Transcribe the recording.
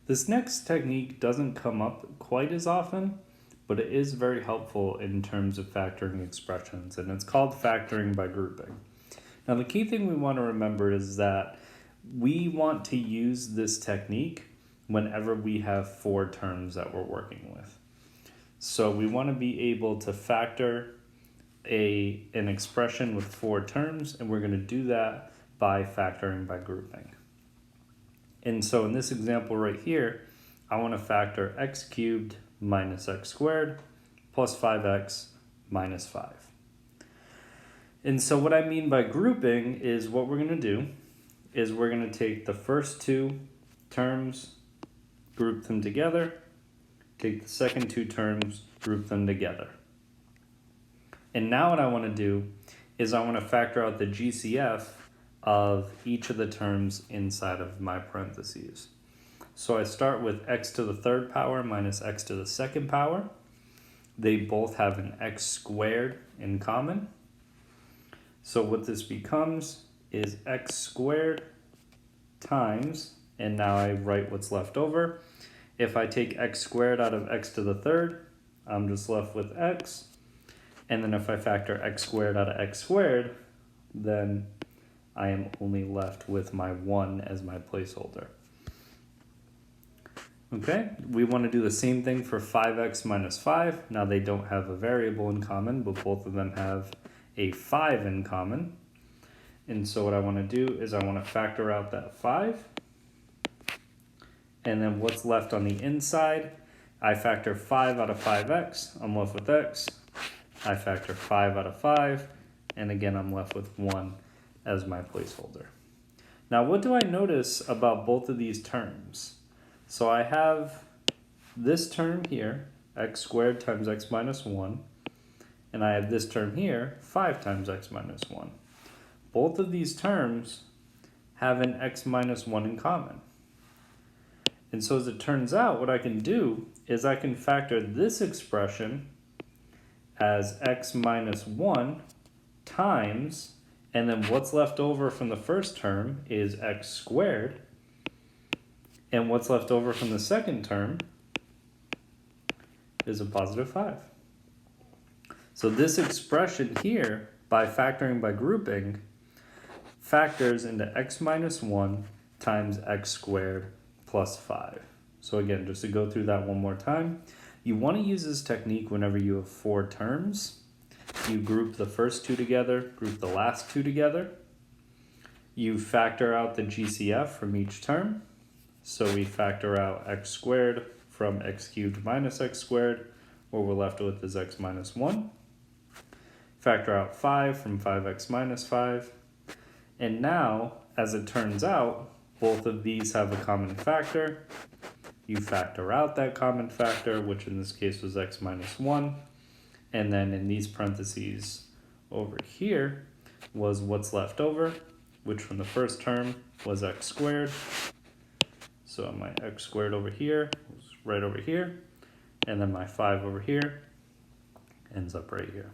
This next technique doesn't come up quite as often, but it is very helpful in terms of factoring expressions, and it's called factoring by grouping. Now, the key thing we want to remember is that we want to use this technique whenever we have four terms that we're working with. So we want to be able to factor an expression with four terms, and we're going to do that by factoring by grouping. And so in this example right here, I want to factor x cubed minus x squared plus 5x minus 5. And so what I mean by grouping is what we're going to do is we're going to take the first two terms, group them together, take the second two terms, group them together. And now what I want to do is I want to factor out the GCF of each of the terms inside of my parentheses. So I start with x to the third power minus x to the second power. They both have an x squared in common. So what this becomes is x squared times, and now I write what's left over. If I take x squared out of x to the third, I'm just left with x. And then if I factor x squared out of x squared, then I am only left with my 1 as my placeholder. Okay, we want to do the same thing for 5x minus 5. Now they don't have a variable in common, but both of them have a 5 in common. And so what I want to do is I want to factor out that 5. And then what's left on the inside, I factor 5 out of 5x, I'm left with x. I factor 5 out of 5, and again I'm left with 1 as my placeholder. Now what do I notice about both of these terms? So I have this term here, x squared times x minus 1, and I have this term here, 5 times x minus 1. Both of these terms have an x minus 1 in common. And so as it turns out, what I can do is I can factor this expression as x minus 1 times, and then what's left over from the first term is x squared, and what's left over from the second term is a positive 5. So this expression here, by factoring by grouping, factors into x minus 1 times x squared plus 5. So again, just to go through that one more time, you want to use this technique whenever you have four terms. You group the first two together, group the last two together. You factor out the GCF from each term. So we factor out x squared from x cubed minus x squared. What we're left with is x minus 1. Factor out 5 from 5x minus 5. And now, as it turns out, both of these have a common factor. You factor out that common factor, which in this case was x minus 1. And then in these parentheses over here was what's left over, which from the first term was x squared. So my x squared over here was right over here. And then my 5 over here ends up right here.